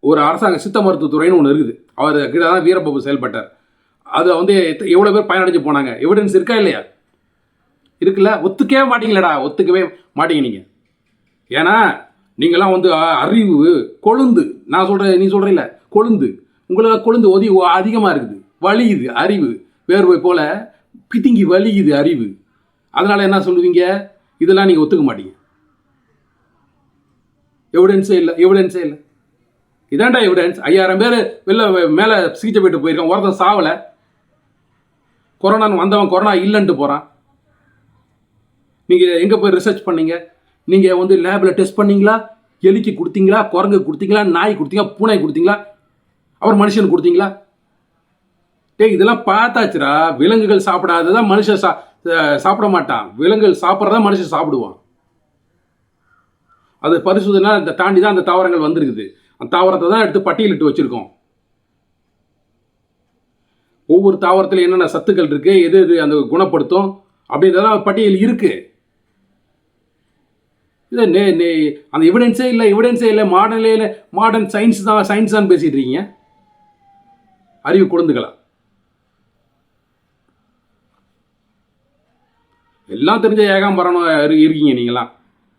ஒரு அரசாங்க சித்த மருத்துவத்துறைன்னு ஒன்று இருக்குது. அவர் கிட்ட தான் வீரபாபு செயல்பட்டார். அதை வந்து எவ்வளோ பேர் பயனடைஞ்சு போனாங்க. எவிடன்ஸ் இருக்கா இல்லையா? இருக்குல்ல. ஒத்துக்கவே மாட்டீங்களடா, ஒத்துக்கவே மாட்டீங்க நீங்கள். ஏன்னா நீங்களாம் வந்து அறிவு கொழுந்து, நான் சொல்கிறேன், நீ சொல்கிறீங்கள கொழுந்து, உங்களுக்கு கொழுந்து அதிகமாக இருக்குது, வலியுது அறிவு, வேர்வை போல பிதுங்கி வலியுது அறிவு. அதனால் என்ன சொல்லுவீங்க? இதெல்லாம் நீங்கள் ஒத்துக்க மாட்டீங்க. எவிடன்ஸே இல்லை, எவிடன்ஸே இல்லை. இதான்டா எவிடன்ஸ். 5000 பேர் வெளில மேலே சிகிச்சை போயிட்டு போயிருக்கான், ஒருத்தன் சாவலை. கொரோனான்னு வந்தவன் கொரோனா இல்லைன்ட்டு போகிறான். நீங்கள் எங்கே போய் ரிசர்ச் பண்ணீங்க? நீங்கள் வந்து லேபில் டெஸ்ட் பண்ணீங்களா? எலிக்கு கொடுத்தீங்களா? குரங்கு கொடுத்தீங்களா? நாய் கொடுத்தீங்களா? பூனை கொடுத்தீங்களா? அப்புறம் மனுஷன் கொடுத்தீங்களா? இதெல்லாம் பார்த்தாச்சுரா. விலங்குகள் சாப்பிடாததான் மனுஷன் சாப்பிட மாட்டான். விலங்குகள் சாப்பிட்றதா மனுஷன் சாப்பிடுவான். அது பரிசோதனை தாண்டி தான் அந்த தாவரங்கள் வந்திருக்குது. அந்த தாவரத்தை தான் எடுத்து பட்டியலிட்டு வச்சிருக்கோம். ஒவ்வொரு தாவரத்தில் என்னென்ன சத்துக்கள் இருக்கு, எது எது அந்த குணப்படுத்தும் அப்படின்றதெல்லாம் பட்டியல் இருக்கு. இது அந்த எவிடன்ஸே இல்லை, எவிடன்ஸே இல்லை. மாடர்ன் சயின்ஸ் தான் பேசிட்டு இருக்கீங்க. அறிவு குழந்தைகளா? எல்லாம் தெரிஞ்ச ஏகாம்பரம் இருக்கீங்க நீங்களாம்.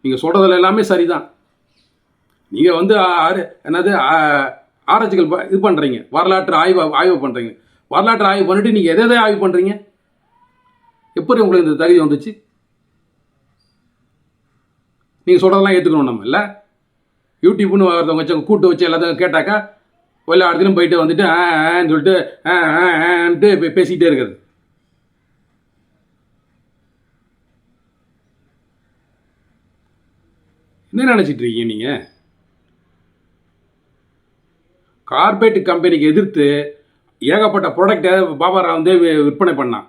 நீங்கள் சொல்கிறதுல எல்லாமே சரிதான். நீங்கள் வந்து என்னது ஆராய்ச்சிகள் இது பண்ணுறீங்க, வரலாற்று ஆய்வு பண்ணுறீங்க. வரலாற்று ஆய்வு பண்ணிட்டு நீங்கள் எதை ஆய்வு பண்ணுறீங்க? எப்படி உங்களுக்கு இந்த தகுதி வந்துச்சு? நீங்கள் சொல்கிறதெல்லாம் ஏற்றுக்கணும் நம்ம இல்லை. யூடியூப்னு ஒருத்தவங்க வச்சு கூட்டு வச்சு எல்லாத்தையும் கேட்டாக்கா எல்லா இடத்துலையும் போயிட்டு வந்துட்டு சொல்லிட்டு பேசிக்கிட்டே இருக்கிறது. என்ன நினச்சிட்டு இருக்கீங்க நீங்கள்? கார்பரேட் கம்பெனிக்கு எதிர்த்து ஏகப்பட்ட ப்ராடக்டை பாபா ராவ் வந்து விற்பனை பண்ணான்.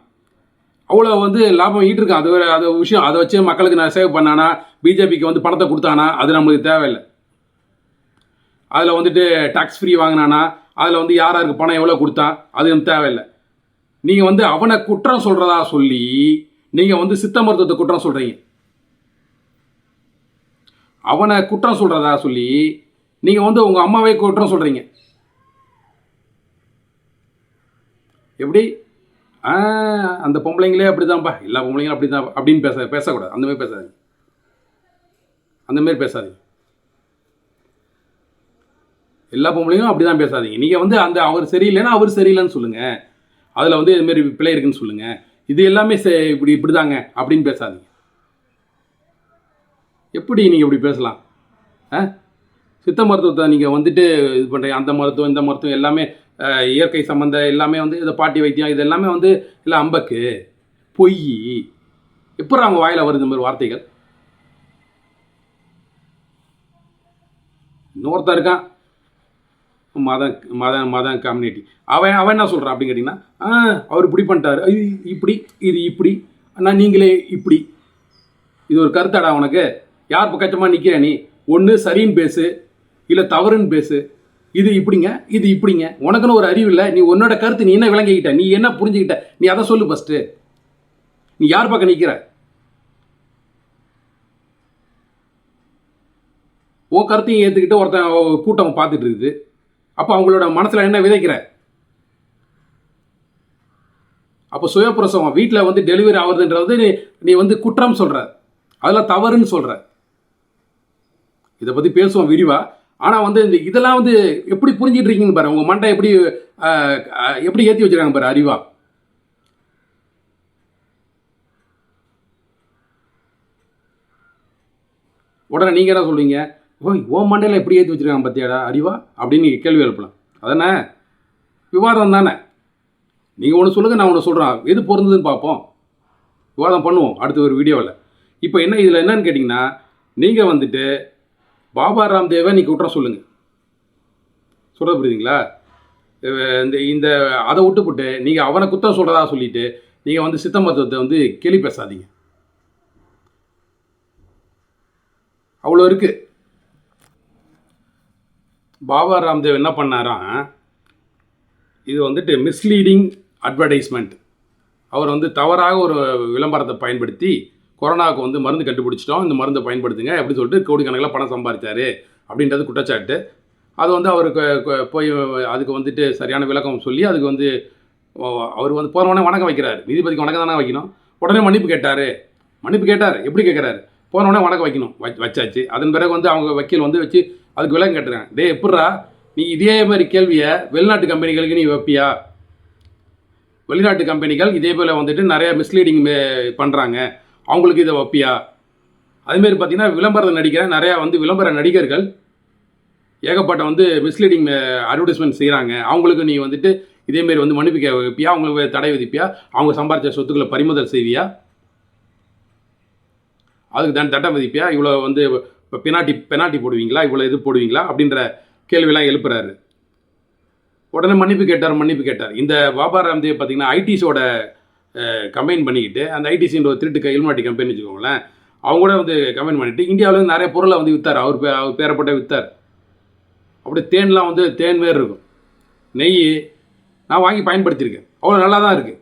அவ்வளோ வந்து லாபம் ஈட்டிருக்கான். அது விஷயம். அதை வச்சு மக்களுக்கு நான் சேவ் பண்ணானா, பிஜேபிக்கு வந்து பணத்தை கொடுத்தானா, அது நம்மளுக்கு தேவையில்லை. அதில் வந்துட்டு டாக்ஸ் ஃப்ரீ வாங்கினானா, அதில் வந்து யாருக்கு பணம் எவ்வளோ கொடுத்தா, அது நமக்கு தேவையில்லை. நீங்கள் வந்து அவனை குற்றம் சொல்கிறதா சொல்லி நீங்கள் வந்து சித்த மருத்துவத்தை குற்றம் சொல்கிறீங்க. அவனை குற்றம் சொல்கிறதா சொல்லி நீங்கள் வந்து உங்கள் அம்மாவை குற்றம் சொல்கிறீங்க. எப்படி? அந்த பொம்பளைங்களே அப்படி தான்ப்பா, எல்லா பொம்பளைங்களும் அப்படி தான் அப்படின்னு பேசக்கூடாது. அந்தமாதிரி பேசாதீங்க, அந்தமாரி பேசாதீங்க. எல்லா பொம்பளைங்களும் அப்படி தான் பேசாதீங்க. நீங்கள் வந்து அவர் சரியில்லைன்னா அவர் சரியில்லைன்னு சொல்லுங்கள். அதில் வந்து இதுமாரி பிழை இருக்குன்னு சொல்லுங்கள். இது எல்லாமே இப்படி தாங்க அப்படின்னு பேசாதீங்க. எப்படி நீங்கள் இப்படி பேசலாம்? சித்த மருத்துவத்தை நீங்கள் வந்துட்டு இது பண்ணுறீங்க. அந்த மருத்துவம் இந்த மருத்துவம் எல்லாமே இயற்கை சம்மந்த எல்லாமே வந்து இதை பாட்டி வைத்தியம் இது எல்லாமே வந்து இல்லை அம்பக்கு பொய். எப்படி அவங்க வாயில் வருது இந்த மாதிரி வார்த்தைகள்? இன்னொருத்தர் இருக்கான், மதம் கம்யூனிட்டி. அவன் என்ன சொல்கிறான் அப்படின்னு கேட்டிங்கன்னா, அவர் இப்படி பண்ணிட்டார், இப்படி இது இப்படி, ஆனால் நீங்களே இப்படி. இது ஒரு கருத்தாடா உனக்கு? யார் பக்கச்சமாக நிற்கிற நீ? ஒன்று சரின்னு பேசு, இல்லை தவறுன்னு பேசு. இது இப்படிங்க, இது இப்படிங்க. உனக்குன்னு ஒரு அறிவு இல்லை. நீ உன்னோட கருத்து நீ என்ன விளங்கிக்கிட்ட, நீ என்ன புரிஞ்சுக்கிட்ட, நீ அதை சொல்லு ஃபஸ்ட்டு. நீ யார் பக்கம் நிற்கிற? உன் கருத்தையும் ஏற்றுக்கிட்டு ஒருத்தன் கூட்டம் பார்த்துட்டு இருக்குது. அப்போ அவங்களோட மனசில் என்ன விதைக்கிற? அப்போ சுயப்பிரசவம் வீட்டில் வந்து டெலிவரி ஆகுதுன்றது நீ வந்து குற்றம் சொல்கிற, அதெல்லாம் தவறுன்னு சொல்கிற. இதை பற்றி பேசுவோம் விரிவா. ஆனால் வந்து இதெல்லாம் வந்து எப்படி புரிஞ்சிட்டு இருக்கீங்கன்னு பாரு. உங்கள் மண்டை எப்படி ஏற்றி வச்சுருக்காங்க பாரு அறிவா. உடனே நீங்கள் என்ன சொல்லுவீங்க? ஓ மண்டையில் எப்படி ஏற்றி வச்சுருக்காங்க பார்த்தியாடா அறிவா அப்படின்னு நீங்கள் கேள்வி எழுப்பலாம். அதானே விவாதம் தானே? நீங்கள் ஒன்று சொல்லுங்கள், நான் ஒன்று சொல்கிறேன், எது பொருந்ததுன்னு பார்ப்போம், விவாதம் பண்ணுவோம் அடுத்த ஒரு வீடியோவில். இப்போ என்ன இதில் என்னன்னு கேட்டிங்கன்னா, நீங்கள் வந்துட்டு பாபா ராம்தேவை நீங்கள் குற்றம் சொல்லுங்கள். சொல்கிறது புரியுதுங்களா? இந்த அதை விட்டுப்புட்டு நீங்கள் அவனை குற்றம் சொல்கிறதா சொல்லிவிட்டு நீங்கள் வந்து சித்த மருத்துவத்தை வந்து கேலி பேசாதீங்க. அவ்வளோ இருக்குது. பாபா ராம்தேவ் என்ன பண்ணாராம், இது வந்துட்டு மிஸ்லீடிங் அட்வர்டைஸ்மெண்ட். அவர் வந்து தவறாக ஒரு விளம்பரத்தை பயன்படுத்தி கொரோனாவுக்கு வந்து மருந்து கண்டுபிடிச்சிட்டோம், இந்த மருந்தை பயன்படுத்துங்க அப்படி சொல்லிட்டு கோடிக்கணக்கில் பணம் சம்பாதிச்சாரு அப்படின்றது குற்றச்சாட்டு. அது வந்து அவருக்கு போய் அதுக்கு வந்துட்டு சரியான விளக்கம் சொல்லி அதுக்கு வந்து அவர் வந்து போனவொடனே வணக்கம் வைக்கிறார். நீதிபதிக்கு வணக்கம் தானே வைக்கணும். உடனே மன்னிப்பு கேட்டார். எப்படி கேட்குறாரு? போனவொடனே வணக்கம் வைக்கணும். வச்சாச்சு. அதன் பிறகு வந்து அவங்க வக்கீல் வந்து வச்சு அதுக்கு விளக்கம் கேட்டுறாங்க. டே எப்பட்றா நீ இதே மாதிரி கேள்வியை வெளிநாட்டு கம்பெனிகளுக்கு நீ வைப்பியா? வெளிநாட்டு கம்பெனிகள் இதே போல் வந்துட்டு நிறைய மிஸ்லீடிங் பண்ணுறாங்க, அவங்களுக்கு இதை வைப்பியா? அதுமாரி பார்த்தீங்கன்னா விளம்பரத்தை நடிக்கிற நிறையா வந்து விளம்பர நடிகர்கள் ஏகப்பட்ட வந்து மிஸ்லீடிங் அட்வர்டைஸ்மெண்ட் செய்கிறாங்க. அவங்களுக்கு நீ வந்துட்டு இதேமாரி வந்து மன்னிப்பு வைப்பியா? அவங்களுக்கு தடை விதிப்பியா? அவங்க சம்பாதிச்ச சொத்துக்களை பறிமுதல் செய்வியா? அதுக்கு தட்டம் விதிப்பியா? இவ்வளோ வந்து பெனால்ட்டி போடுவீங்களா? இவ்வளோ இது போடுவீங்களா? அப்படின்ற கேள்வியெல்லாம் எழுப்புறாரு. உடனே மன்னிப்பு கேட்டார். இந்த பாபா ராம்தேவ் பார்த்தீங்கன்னா ஐடிஸோட கம்பைன் பண்ணிக்கிட்டு, அந்த ஐடிசின்ற ஒரு திருட்டு இல்மாட்டி கம்பெனி வச்சுக்கோங்களேன், அவங்க கூட வந்து கம்பைன் பண்ணிவிட்டு இந்தியாவில் வந்து நிறைய பொருளை வந்து விற்றார். அவர் பேரப்பட்ட விற்றார். அப்படியே தேன்லாம் வந்து தேன் மாரி இருக்கும். நெய் நான் வாங்கி பயன்படுத்தியிருக்கேன். அவ்வளோ நல்லா தான் இருக்குது.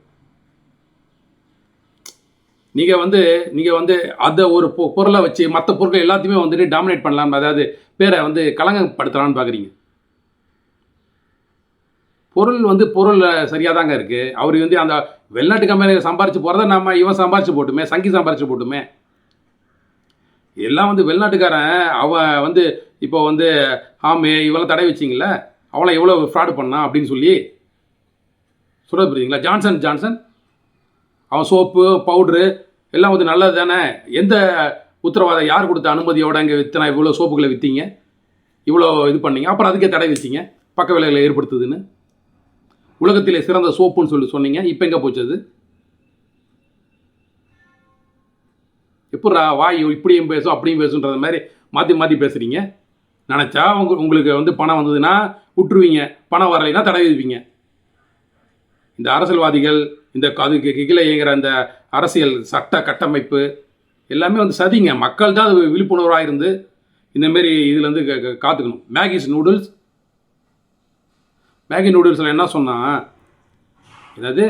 நீங்கள் வந்து அதை ஒரு பொருளை வச்சு மற்ற பொருட்கள் எல்லாத்தையுமே வந்துட்டு டாமினேட் பண்ணலாம், அதாவது பேரை வந்து கலங்கப்படுத்தலான்னு பார்க்குறீங்க. பொருள் சரியாக தாங்க இருக்குது. அவர் வந்து அந்த வெளிநாட்டு கம்பெனியில் சம்பாரிச்சு போகிறத இவன் சம்பாரிச்சு போட்டுமே, சங்கி சம்பாரிச்சு போட்டுமே. எல்லாம் வந்து வெளிநாட்டுக்காரன் அவன் வந்து இப்போ வந்து இவெல்லாம் தடை வச்சிங்கள, அவளை எவ்வளோ ஃப்ராடு பண்ணான் அப்படின்னு சொல்லி சொல்ல புரியுதுங்களா? ஜான்சன் அவன் சோப்பு பவுட்ரு எல்லாம் வந்து நல்லது தானே. எந்த உத்தரவாதம் யார் கொடுத்த அனுமதியோட இங்கே விற்றனா இவ்வளோ சோப்புகளை விற்றீங்க, இவ்வளோ இது பண்ணீங்க, அப்புறம் அதுக்கே தடை வச்சிங்க, பக்க விளைவுகளை ஏற்படுத்துதுன்னு. உலகத்திலே சிறந்த சோப்புன்னு சொன்னீங்க, இப்போ எங்கே போச்சது? எப்படா வாய் இப்படியும் பேசும் அப்படியும் பேசுன்ற மாதிரி மாற்றி பேசுகிறீங்க. நினச்சா உங்களுக்கு வந்து பணம் வந்ததுன்னா விட்டுருவீங்க, பணம் வரலைன்னா தடை விதிப்பீங்க. இந்த அரசியல்வாதிகள் இந்த அதுக்கு கீழே இயங்குகிற அந்த அரசியல் சட்ட கட்டமைப்பு எல்லாமே வந்து சதிங்க. மக்கள் தான் அது விழிப்புணர்வாக இருந்து இந்தமாரி இதுலேருந்து காத்துக்கணும். மேகி நூடுல்ஸில் என்ன சொன்னால், என்னது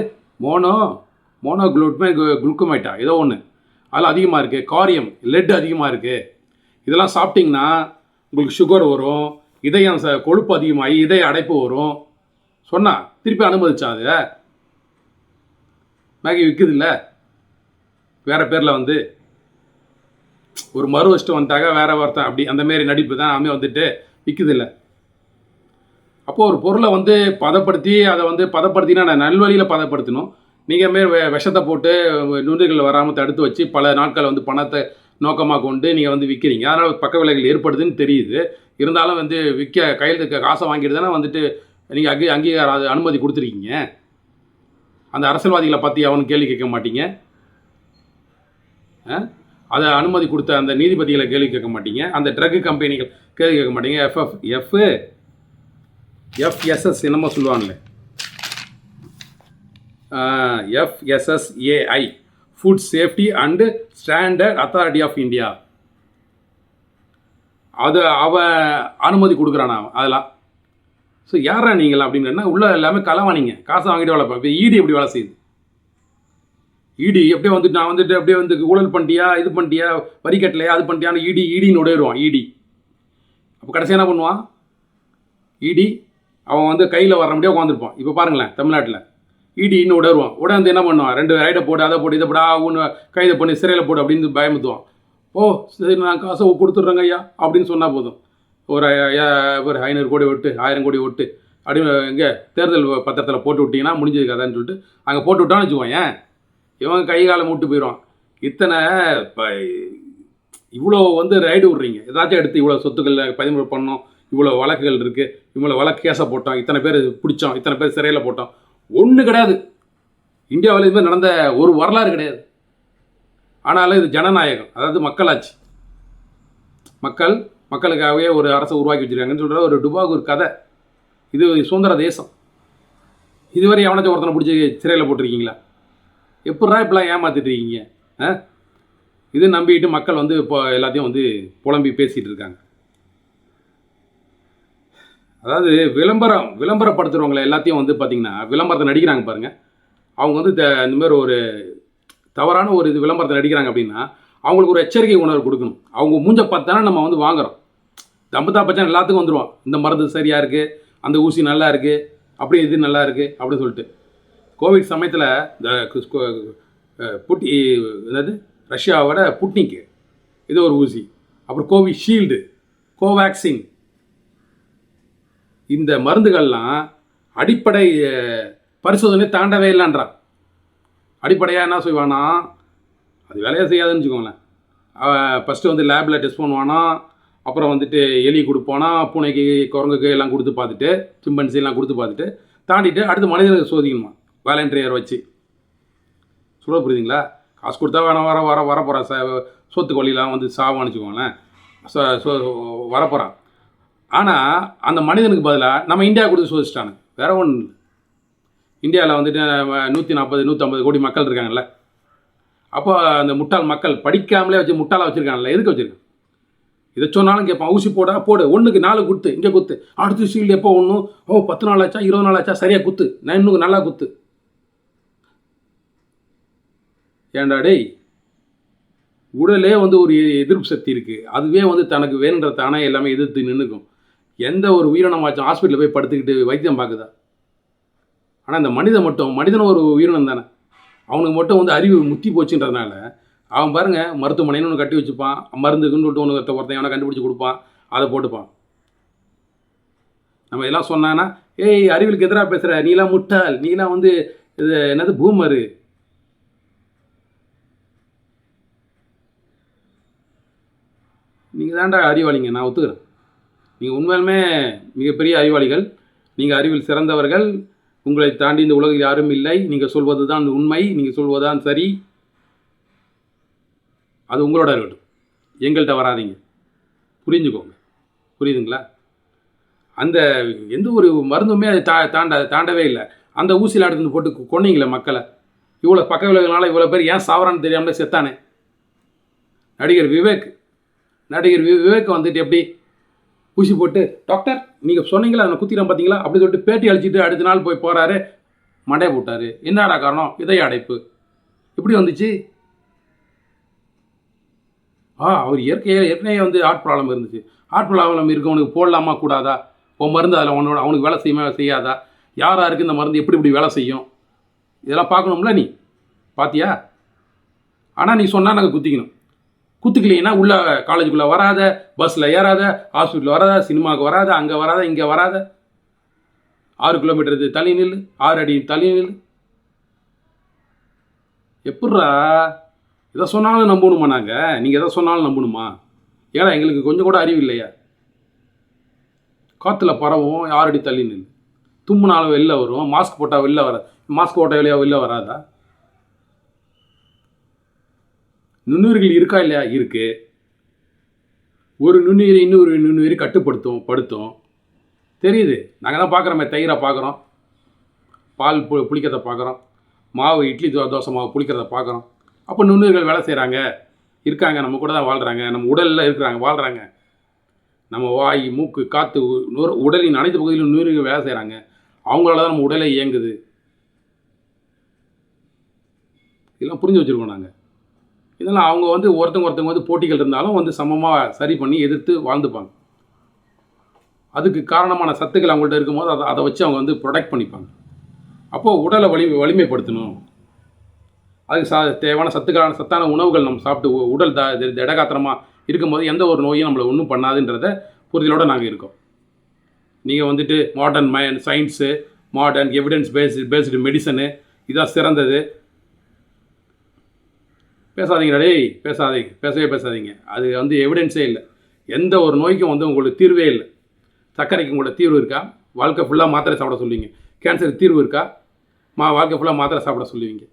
குளுக்கோமைட்டா ஏதோ ஒன்று அதெல்லாம் அதிகமாக இருக்குது, காரியம் லெட் அதிகமாக இருக்குது, இதெல்லாம் சாப்பிட்டிங்கன்னா உங்களுக்கு சுகர் வரும், இதயம் கொழுப்பு அதிகமாகி இதய அடைப்பு வரும் சொன்னால் திருப்பி அனுமதிச்சா? அது மேகி விற்குது இல்லை, வேறு பேரில் வந்து ஒரு மறு வச்சுட்டு வந்துட்டாங்க வேறு ஒருத்தன், அப்படி அந்தமாரி நடிப்பு தான் வந்துட்டு விற்குது இல்லை. அப்போது ஒரு பொருளை வந்து பதப்படுத்தினா நல்வழியில் பதப்படுத்தணும். நீங்கள் மாரி விஷத்தை போட்டு நுண்ணுகள் வராமல் தடுத்து வச்சு பல நாட்கள் வந்து பணத்தை நோக்கமாக கொண்டு நீங்கள் வந்து விற்கிறீங்க. அதனால் பக்க விளைவுகள் ஏற்படுதுன்னு தெரியுது. இருந்தாலும் வந்து கையில் காசை வாங்கிட்டு தானே வந்துட்டு நீங்கள் அங்கீகாரம் அனுமதி கொடுத்துருக்கீங்க. அந்த அரசியல்வாதிகளை பற்றி அவனு கேள்வி கேட்க மாட்டீங்க, அதை அனுமதி கொடுத்த அந்த நீதிபதிகளை கேள்வி கேட்க மாட்டீங்க, அந்த ட்ரக் கம்பெனிகள் கேள்வி கேட்க மாட்டீங்க. எஃப்எஸ்எஸ் என்னமோ சொல்லுவாங்களே, FSSAI food safety and standard authority of India, அது அவன் அனுமதி கொடுக்குறானா அதெல்லாம். ஸோ யாரா நீங்களா அப்படின்னா உள்ள எல்லாமே களவானிங்க, காசை வாங்கிட்டு வேலை இப்போ இடி எப்படி வேலை செய்யுது? இடி எப்படியே வந்துட்டு நான் வந்துட்டு அப்படியே வந்து ஊழல் பண்ணிட்டியா, இது பண்ணிட்டியா, வரி கட்டலையா, அது பண்ணிட்டியான்னு இடின்னு உடையிடுவான். அப்போ கடைசி என்ன பண்ணுவான்? அவன் வந்து கையில் வர முடியாது உட்காந்துருப்பான். இப்போ பாருங்களேன், தமிழ்நாட்டில் இன்னும் உடருவான். உடனே என்ன பண்ணுவான்? 2 ரைடை போட்டு அதை போட்டு இதை போடா ஒன்று கைதை பண்ணி சிறையில் போடு அப்படின்னு பயமுத்துவான். சரி நான் காசை கொடுத்துட்றேங்க ஐயா அப்படின்னு சொன்னால் போதும். ஒரு 500 கோடி ஒட்டு 1000 கோடி ஒட்டு அப்படின்னு இங்கே தேர்தல் பத்திரத்தில் போட்டு விட்டிங்கன்னா முடிஞ்சது கதைன்னு சொல்லிட்டு அங்கே போட்டு விட்டான்னு வச்சுக்குவோம். இவன் கை காலம் விட்டு போயிடுவான். இத்தனை இப்போ இவ்வளோ வந்து ரைடு விட்றீங்க, ஏதாச்சும் எடுத்து இவ்வளோ சொத்துக்களில் பதிமுறை பண்ணோம், இவ்வளோ வழக்குகள் இருக்குது, இவ்வளோ வழக்கு கேஸை போட்டோம், இத்தனை பேர் பிடிச்சோம், இத்தனை பேர் சிறையில் போட்டோம், ஒன்று கிடையாது. இந்தியாவில் இதுமாதிரி நடந்த ஒரு வரலாறு கிடையாது. ஆனாலும் இது ஜனநாயகம், அதாவது மக்களாட்சி. மக்களுக்காகவே ஒரு அரசை உருவாக்கி வச்சுருக்காங்கன்னு சொல்கிற ஒரு டுபாகூர் கதை. இது சுதந்திர தேசம். இதுவரை எவனாச்சும் ஒருத்தனை பிடிச்சி சிறையில் போட்டிருக்கீங்களா? எப்படா இப்பெல்லாம் ஏமாற்றிட்டு இருக்கீங்க? இது நம்பிக்கிட்டு மக்கள் வந்து இப்போ எல்லாத்தையும் வந்து புலம்பி பேசிகிட்டு இருக்காங்க. அதாவது விளம்பரப்படுத்துகிறவங்களை எல்லாத்தையும் வந்து பார்த்திங்கன்னா விளம்பரத்தை நடிக்கிறாங்க பாருங்கள். அவங்க வந்து இந்தமாதிரி ஒரு தவறான ஒரு விளம்பரத்தை நடிக்கிறாங்க அப்படின்னா அவங்களுக்கு ஒரு எச்சரிக்கை உணர்வு கொடுக்கணும். அவங்க மூஞ்ச பார்த்தானே நம்ம வந்து வாங்குகிறோம். தம்புதா பச்சான் எல்லாத்துக்கும் வந்துடுவான். இந்த மருந்து சரியாக இருக்குது, அந்த ஊசி நல்லா இருக்குது, அப்படி இது நல்லா இருக்குது அப்படின்னு சொல்லிட்டு. கோவிட் சமயத்தில் இந்த புட்டி என்னது ரஷ்யாவோட புட்னிக்கு இது ஒரு ஊசி, அப்புறம் கோவிஷீல்டு, கோவேக்சின், இந்த மருந்துகள்லாம் அடிப்படை பரிசோதனை தாண்டவே இல்லைன்றான். அடிப்படையாக என்ன செய்வானா, அது வேலையாக செய்யாதுன்னு வச்சுக்கோங்களேன். ஃபஸ்ட்டு வந்து லேபில் டெஸ்ட் பண்ணுவானா, அப்புறம் வந்துட்டு எலி கொடுப்பானா, பூனைக்கு குரங்குக்கு எல்லாம் கொடுத்து பார்த்துட்டு, சிம்பன்சி எல்லாம் கொடுத்து பார்த்துட்டு தாண்டிட்டு அடுத்து மனிதனுக்கு சோதிக்கணுமா வேலண்டியர் வச்சு. சொல்ல புரியுதுங்களா? காசு கொடுத்தா வேணாம் வரப்போகிறான் சொத்து கொல்லிலாம் வந்து சாவான்னு வச்சுக்கோங்களேன், வரப்போகிறான். ஆனால் அந்த மனிதனுக்கு பதிலாக நம்ம இந்தியா கொடுத்து சோதிச்சிட்டானு வேறு ஒன்றும் இல்லை. இந்தியாவில் வந்துட்டு 140 150 கோடி மக்கள் இருக்காங்கல்ல. அப்போ அந்த முட்டாள் மக்கள் படிக்காமலே வச்சு முட்டாளாக வச்சுருக்காங்கல்ல. எதுக்கு வச்சுருக்காங்க? இதை சொன்னாலும் கேட்பான். ஊசி போடு, 1க்கு 4 குத்து, இங்கே குத்து, அடுத்த ஷீல்டு எப்போ ஒன்றும் 10 நாள் ஆச்சா 20 நாள் ஆச்சா, சரியாக குத்து, நான் இன்னும் நல்லா குத்து. ஏண்டா டேய், உடலே வந்து ஒரு எதிர்ப்பு சக்தி இருக்குது, அதுவே வந்து தனக்கு வேணுன்ற தானே எல்லாமே எதிர்த்து நின்றுக்கும். எந்த ஒரு உயிரினமாச்சும் ஹாஸ்பிட்டலில் போய் படுத்துக்கிட்டு வைத்தியம் பார்க்குதா? ஆனால் இந்த மனிதனும் ஒரு உயிரினம் தானே. அவனுக்கு மட்டும் வந்து அறிவு முத்தி போச்சுன்றதுனால அவன் பாருங்கள், மருத்துவமனைன்னு ஒன்று கட்டி வச்சுப்பான், மருந்துக்குன்னு சொல்லிட்டு ஒருத்தன் அவனை கண்டுபிடிச்சி கொடுப்பான், அதை போட்டுப்பான். நம்ம எல்லாம் சொன்னான்னா, ஏய் அறிவியலுக்கு எதிராக பேசுகிற, நீலாம் முட்டாள், நீலாம் வந்து இது என்னது பூமரு. நீங்கள் தான்டா அறிவாளிங்க, நான் ஒத்துக்கிறேன். நீங்கள் உண்மையிலுமே மிகப்பெரிய அறிவாளிகள், நீங்கள் அறிவில் சிறந்தவர்கள், உங்களை தாண்டி இந்த உலகில் யாரும் இல்லை, நீங்கள் சொல்வது தான் உண்மை, நீங்கள் சொல்வதுதான் சரி, அது உங்களோட இருக்கட்டும், எங்கள்கிட்ட வராதிங்க, புரிஞ்சுக்கோங்க. புரியுதுங்களா? அந்த எந்த ஒரு மருந்துமே அது தாண்டவே இல்லை. அந்த ஊசியில் எடுத்து போட்டு கொன்னீங்களே மக்களை, இவ்வளோ பக்க விளைவுகளால் இவ்வளோ பேர் ஏன் சாவரான்னு தெரியாமல் செத்தானே. நடிகர் விவேக் வந்துட்டு எப்படி ஊசி போட்டு, டாக்டர் நீங்கள் சொன்னீங்களா அதை குத்திரம் பார்த்தீங்களா அப்படி சொல்லிட்டு பேட்டி அழிச்சிட்டு அடுத்த நாள் போய் போகிறாரு, மண்டையை போட்டார். என்னடா காரணம்? இதய அடைப்பு. எப்படி வந்துச்சு? அவர் ஏற்கனவே வந்து ஹார்ட் ப்ராப்ளம் இருந்துச்சு. ஹார்ட் ப்ராப்ளம் இருக்கவனுக்கு போடலாமா கூடாதா? உன் மருந்து அதில் அவனுக்கு வேலை செய்யாதா? யாருக்கு இந்த மருந்து எப்படி வேலை செய்யும்? இதெல்லாம் பார்க்கணும்ல. நீ பார்த்தியா? ஆனால் நீ சொன்னால் நாங்கள் குத்திக்கணும். குத்துக்கலைன்னா உள்ள காலேஜுக்குள்ளே வராத, பஸ்ஸில் ஏறாத, ஹாஸ்பிட்டலில் வராத, சினிமாவுக்கு வராத, அங்கே வராத, இங்கே வராத, 6 கிலோமீட்டர் தள்ளி நில்லு, 6 அடி தள்ளி நில்லு. எப்பட்றா எதை சொன்னாலும் நம்பணுமா? நீங்கள் எதை சொன்னாலும் நம்பணுமா? ஏன்னா எங்களுக்கு கொஞ்சம் கூட அறிவு இல்லையா? காற்றுல பரவும், 6 அடி தள்ளி நில்லு. தும்முனாலும் வெளில வரும், மாஸ்க் போட்டால் வெளில வராது. மாஸ்க் போட்டால் வெளில வராதா? நுண்ணுயிர்கள் இருக்கா இல்லையா? இருக்குது. ஒரு நுண்ணுயிரை இன்னொரு நுண்ணுயிரை படுத்தும். தெரியுது. நாங்கள் தான் பார்க்குறோமே, தயிரை பார்க்குறோம், பால் புளிக்கிறத பார்க்குறோம், மாவு இட்லி தோசை மாவு புளிக்கிறத பார்க்குறோம். அப்போ நுண்ணுயிர்கள் வேலை செய்கிறாங்க, இருக்காங்க, நம்ம கூட தான் வாழ்கிறாங்க, நம்ம உடலில் இருக்கிறாங்க, வாழ்கிறாங்க. நம்ம வாய், மூக்கு, காற்று, உடலின் அனைத்து பகுதியிலும் நுண்ணுயிர்கள் வேலை செய்கிறாங்க. அவங்களால தான் நம்ம உடலை இயங்குது. இதெல்லாம் புரிஞ்சு வச்சுருக்கோம் நாங்கள். இதெல்லாம் அவங்க வந்து ஒருத்தவங்க வந்து போட்டிகள் இருந்தாலும் வந்து சமமாக சரி பண்ணி எதிர்த்து வாழ்ந்துப்பாங்க. அதுக்கு காரணமான சத்துக்கள் அவங்கள்ட்ட இருக்கும்போது அதை வச்சு அவங்க வந்து ப்ரொடெக்ட் பண்ணிப்பாங்க. அப்போது உடலை வலிமைப்படுத்தணும், அதுக்கு தேவையான சத்தான உணவுகள் நம்ம சாப்பிட்டு உடல் திடகாத்திரமாக இருக்கும்போது எந்த ஒரு நோயும் நம்மளை ஒன்றும் பண்ணாதுன்றத புரிதலோடு நாங்கள் இருக்கோம். நீங்கள் வந்துட்டு modern science, modern evidence based medicine இதான் சிறந்தது பேசாதீங்கடா டேய், பேசவே பேசாதீங்க. அது வந்து எவிடன்ஸே இல்லை. எந்த ஒரு நோய்க்கும் வந்து உங்களுக்கு தீர்வே இல்லை. சர்க்கரைக்கு உங்களோட தீர்வு இருக்கா? வாழ்க்கை ஃபுல்லாக மாத்திரை சாப்பிட சொல்லுவீங்க. கேன்சருக்கு தீர்வு இருக்கா? வாழ்க்கை ஃபுல்லாக மாத்திரை சாப்பிட சொல்லுவீங்க.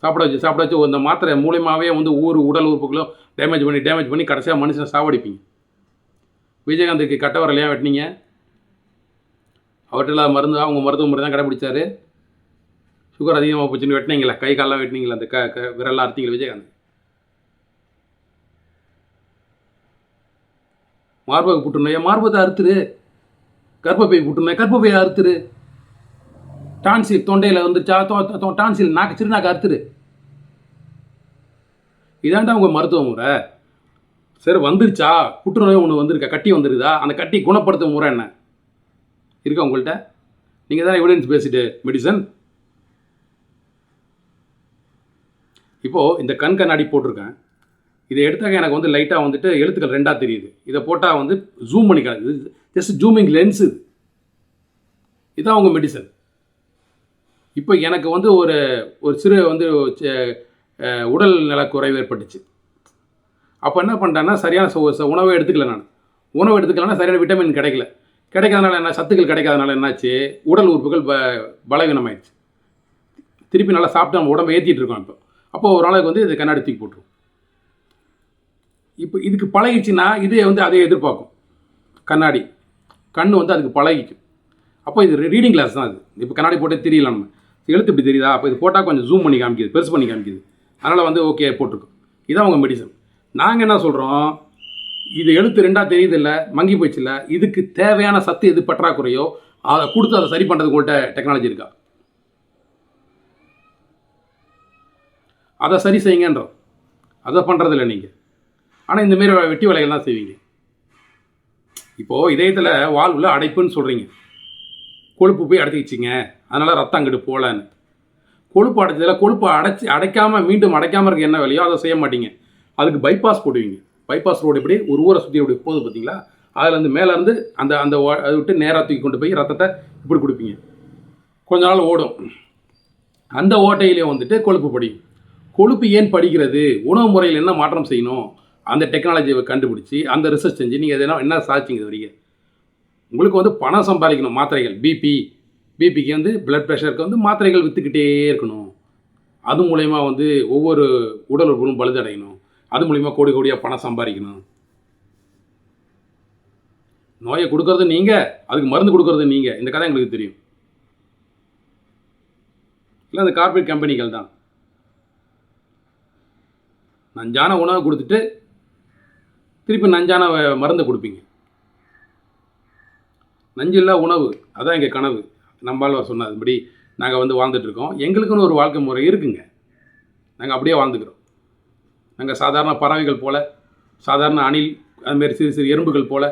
சாப்பிட வச்சு அந்த மாத்திரை மூலியமாகவே வந்து உடல் உறுப்புகளும் டேமேஜ் பண்ணி கடைசியாக மனுஷனை சாவடிப்பீங்க. விஜயகாந்துக்கு கட்ட வரலையா வெட்டினீங்க? அவர்கிட்ட மருந்து, அவங்க மருத்துவ முறை தான் கடைப்பிடிச்சாரு. சுகர் அதிகமாக போச்சுன்னு வெட்டினீங்களா? கை காலெலாம் வெட்டினீங்களா? அந்த விரலாம் அறுத்தீங்களா விஜயகாந்த்? மார்பக புற்றுநோயா? மார்பகத்தை அறுத்துரு. கர்ப்பப்பை புற்றுநோய், கர்ப்பப்பையை அறுத்துரு. டான்சில் தொண்டையில் வந்துருச்சா? டான்சில் சிறுநாக்கு அறுத்துரு. இதாண்டா உங்கள் மருத்துவ முறை. சரி வந்துருச்சா, புற்றுநோய் ஒன்று வந்திருக்கா, கட்டி வந்துருக்குதா, அந்த கட்டி குணப்படுத்தும் முறை என்ன இருக்கா உங்கள்கிட்ட? நீங்கள் தான் எவிடன்ஸ் பேசிட்டு மெடிசன். இப்போது இந்த கண் கண்ணாடி போட்டிருக்கேன், இதை எடுத்தாக்க எனக்கு வந்து லைட்டாக வந்துட்டு எழுத்துக்கள் ரெண்டாக தெரியுது. இதை போட்டால் வந்து ஜூம் பண்ணிக்கலாம், இது ஜஸ்ட் ஜூமிங் லென்ஸு. இதுதான் உங்கள் மெடிசன். இப்போ எனக்கு வந்து ஒரு ஒரு சிறு வந்து உடல் நலக்குறைவு ஏற்பட்டுச்சு. அப்போ என்ன பண்ணிட்டேன்னா, சரியான உணவை எடுத்துக்கல. உணவு எடுத்துக்கலன்னா சரியான விட்டமின் கிடைக்காதனால என்ன, சத்துக்கள் கிடைக்காதனால என்னாச்சு, உடல் உறுப்புகள் பலவீனமாயிடுச்சு. திருப்பி நல்லா சாப்பிட்டு நம்ம உடம்பை ஏற்றிட்டு இருக்கோம். அப்போ ஒரு நாளைக்கு வந்து இது கண்ணாடி தூக்கி போட்டுரும். இப்போ இதுக்கு பழகிடுச்சுன்னா இதே வந்து அதை எதிர்பார்க்கும். கண்ணாடி கண் வந்து அதுக்கு பழகிக்கும். அப்போ இது ரீடிங் கிளாஸ் தான். அது இப்போ கண்ணாடி போட்டே தெரியல, நம்ம எழுத்து இப்படி தெரியுதா, அப்போ இது போட்டால் கொஞ்சம் ஜூம் பண்ணி காமிக்குது, பெருசு பண்ணி காமிக்குது. அதனால் வந்து ஓகே போட்டிருக்கோம். இதான் உங்கள் மெடிசன். நாங்கள் என்ன சொல்கிறோம், இது எழுத்து ரெண்டாக தெரியுது இல்லை, மங்கி போயிடுச்சு இல்லை, இதுக்கு தேவையான சத்து எது பற்றாக்குறையோ அதை கொடுத்து அதை சரி பண்ணுறதுக்கு உங்கள்கிட்ட டெக்னாலஜி இருக்கா, அதை சரி செய்யுங்கன்றோம். அதை பண்ணுறதில்ல நீங்கள். ஆனால் இந்தமாரி வெட்டி வேலைகள்லாம் செய்வீங்க. இப்போது இதயத்தில் வால் உள்ள அடைப்புன்னு சொல்கிறீங்க, கொழுப்பு போய் அடைச்சிக்கிச்சிங்க, அதனால் ரத்தம் அங்கிட்டு போகலன்னு. கொழுப்பு அடைச்சதில் கொழுப்பு அடைக்காமல் மீண்டும் அடைக்காமல் இருக்க என்ன வேலையோ அதை செய்ய மாட்டீங்க. அதுக்கு பைபாஸ் போடுவீங்க. பைபாஸ் ரோடு எப்படி ஒரு ஊரை சுற்றி அப்படி போகுது பார்த்தீங்களா, அதில் வந்து மேலேருந்து அந்த அந்த அதை விட்டு நேராக தூக்கி கொண்டு போய் ரத்தத்தை இப்படி கொடுப்பீங்க. கொஞ்ச நாள் ஓடும். அந்த ஓட்டையிலே வந்துட்டு கொழுப்பு படியும். கொழுப்பு ஏன் படிக்கிறது, உணவு முறையில் என்ன மாற்றம் செய்யணும், அந்த டெக்னாலஜியை கண்டுபிடிச்சி அந்த ரிசர்ச் செஞ்சு நீங்கள் எதனா என்ன சாதிச்சிங்க இது வரைக்கும். உங்களுக்கு வந்து பணம் சம்பாதிக்கணும், மாத்திரைகள் பிபிக்கு வந்து பிளட் ப்ரெஷருக்கு வந்து மாத்திரைகள் விற்றுக்கிட்டே இருக்கணும். அது மூலயமா வந்து ஒவ்வொரு உடல் உறுப்புகளும் பழுதடையணும். அது மூலிமா கோடி கோடியாக பணம் சம்பாதிக்கணும். நோயை கொடுக்கறது நீங்கள், அதுக்கு மருந்து கொடுக்கறது நீங்கள். இந்த கதை எங்களுக்கு தெரியும். இல்லை அந்த கார்பரேட் கம்பெனிகள் தான் நஞ்சான உணவை கொடுத்துட்டு திருப்பி நஞ்சான மருந்து கொடுப்பீங்க. நஞ்சில்லா உணவு அதான் எங்கள் கனவு. நம்மளால் சொன்னதுபடி நாங்கள் வந்து வாழ்ந்துட்டுருக்கோம். எங்களுக்குன்னு ஒரு வாழ்க்கை முறை இருக்குங்க. நாங்கள் அப்படியே வாழ்ந்துக்கிறோம். நாங்கள் சாதாரண பறவைகள் போல், சாதாரண அணில், அதுமாரி சிறு சிறு எறும்புகள் போல்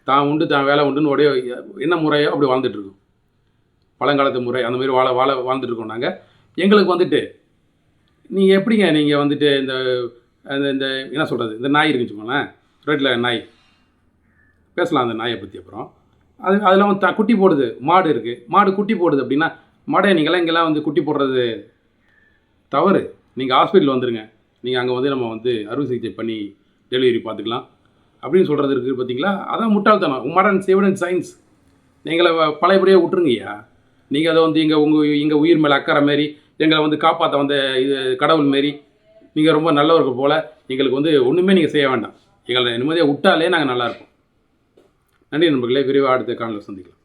தான் உண்டு தான் வேலை உண்டுன்னு உடைய என்ன முறையோ அப்படி வாழ்ந்துட்டுருக்கோம். பழங்காலத்து முறை அந்தமாரி வாழ்ந்துட்டுருக்கோம் நாங்கள். எங்களுக்கு வந்துட்டு நீங்கள் எப்படிங்க, நீங்கள் வந்துட்டு இந்த இந்த என்ன சொல்கிறது, இந்த நாய் இருக்குன்னு வச்சுக்கோங்களேன், ரோட்டில் நாய் பேசலாம் அந்த நாயை பற்றி. அப்புறம் அதில் வந்து குட்டி போடுது, மாடு இருக்குது, மாடு குட்டி போடுது அப்படின்னா, மாடை நீங்களாம் இங்கெல்லாம் வந்து குட்டி போடுறது தவறு. நீங்கள் ஹாஸ்பிட்டல் வந்துடுங்க, நீங்கள் அங்கே வந்து நம்ம வந்து அறுவை சிகிச்சை பண்ணி டெலிவரி பார்த்துக்கலாம் அப்படின்னு சொல்கிறது இருக்குது பார்த்தீங்களா. அதான் முட்டாள்தனம். Modern evidence science. நீங்களை பழையபடியே விட்டுருங்கய்யா. நீங்கள் அதை வந்து எங்கள் உயிர் மேலே அக்கறை மாரி, எங்களை வந்து காப்பாற்ற வந்த இது கடவுள் மாரி நீங்கள் ரொம்ப நல்லவர்கள் போல் எங்களுக்கு வந்து ஒன்றுமே நீங்கள் செய்ய வேண்டாம். எங்களை நிம்மதியாக விட்டாலே நாங்கள் நல்லாயிருப்போம். நன்றி நண்பர்களே. விரைவாக அடுத்த காணொளியில் சந்திக்கலாம்.